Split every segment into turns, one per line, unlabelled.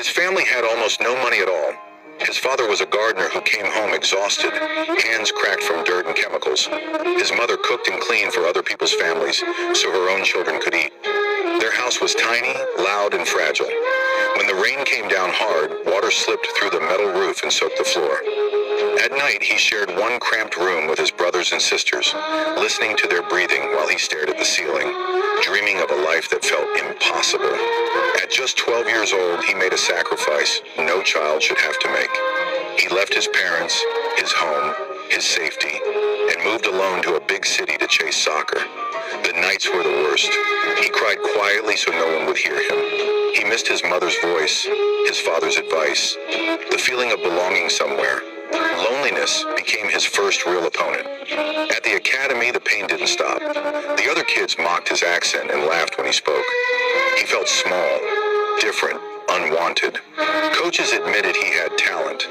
His family had almost no money at all. His father was a gardener who came home exhausted, hands cracked from dirt and chemicals. His mother cooked and cleaned for other people's families so her own children could eat. Their house was tiny, loud, and fragile. When the rain came down hard, water slipped through the metal roof and soaked the floor. At night, he shared one cramped room with his brothers and sisters, listening to their breathing while he stared at the ceiling, dreaming of a life that felt impossible. At just 12 years old, he made a sacrifice no child should have to make. He left his parents, his home, his safety, and moved alone to a big city to chase soccer. The nights were the worst. He cried quietly so no one would hear him. He missed his mother's voice, his father's advice, the feeling of belonging somewhere. Loneliness became his first real opponent. At the academy, the pain didn't stop. The other kids mocked his accent and laughed when he spoke. He felt small, different, unwanted. Coaches admitted he had talent.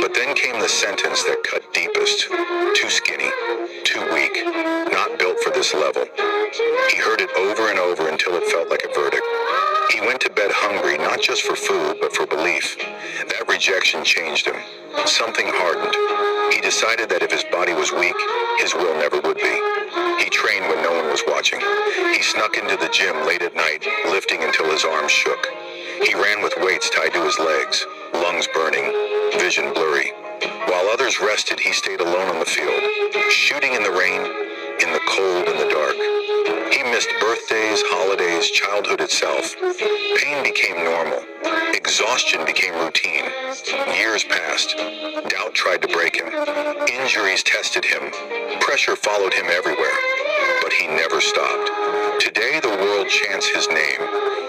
But then came the sentence that cut deepest. Too skinny, too weak, not built for this level. He heard it over and over until it felt like a verdict. He went to bed hungry, not just for food, but for belief. That rejection changed him. Something hardened. He decided that if his body was weak, his will never would be. He trained when no one was watching. He snuck into the gym late at night, lifting until his arms shook. He ran with weights tied to his legs, lungs burning, vision blurry. While others rested, he stayed alone on the field, shooting in the rain, in the cold and the dark. He missed birthdays, holidays, childhood itself. Pain became normal. Exhaustion became routine. Years passed. Doubt tried to break him. Injuries tested him. Pressure followed him everywhere. But he never stopped. Today, the world chants his name.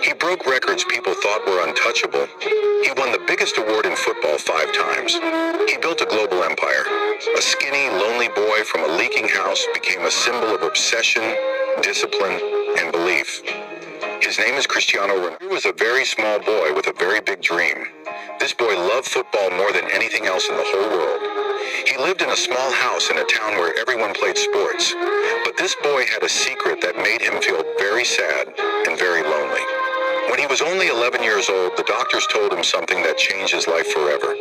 He broke records people thought were untouchable. He won the biggest award in football 5 times. He built a global empire. A skinny, lonely boy from a leaking house became a symbol of obsession, discipline, and belief. His name is Cristiano Ronaldo. He was a very small boy with a very big dream. This boy loved football more than anything else in the whole world. He lived in a small house in a town where everyone played sports. But this boy had a secret that made him feel very sad and very lonely. When he was only 11 years old, the doctors told him something that changed his life forever.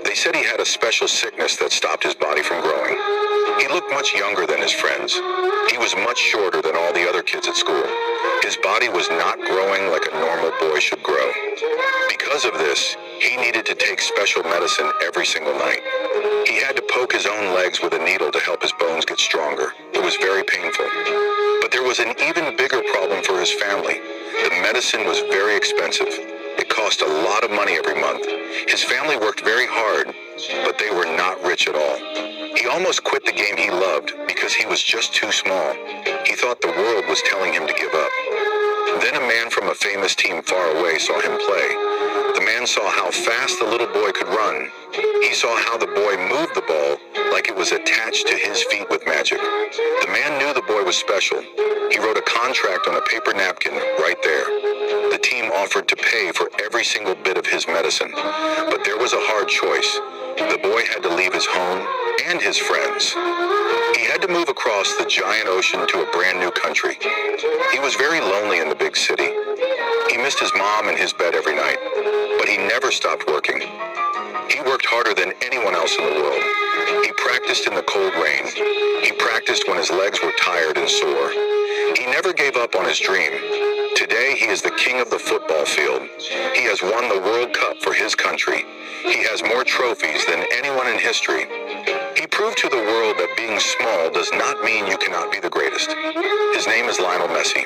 They said he had a special sickness that stopped his body from growing. He looked much younger than his friends. He was much shorter than all the other kids at school. His body was not growing like a normal boy should grow. Because of this, he needed to take special medicine every single night. He had to poke his own legs with a needle to help his bones get stronger. It was very painful. But there was an even bigger problem for his family. The medicine was very expensive. It cost a lot of money every month. His family worked very hard, but they were not rich at all. He almost quit the game he loved because he was just too small. He thought the world was telling him to give up. Then a man from a famous team far away saw him play. The man saw how fast the little boy could run. He saw how the boy moved the ball like it was attached to his feet with magic. The man knew the boy was special. He wrote a contract on a paper napkin right there. The team offered to pay for every single bit of his medicine. But there was a hard choice. The boy had to leave his home and his friends. He had to move across the giant ocean to a brand new country. He was very lonely in the big city. He missed his mom and his bed every night, but he never stopped working. He worked harder than anyone else in the world. He practiced in the cold rain. He practiced when his legs were tired and sore. He never gave up on his dream. Today, he is the king of the football field. He has won the World Cup for his country. He has more trophies than anyone in history. He proved to the world that being small does not mean you cannot be the greatest. His name is Lionel Messi.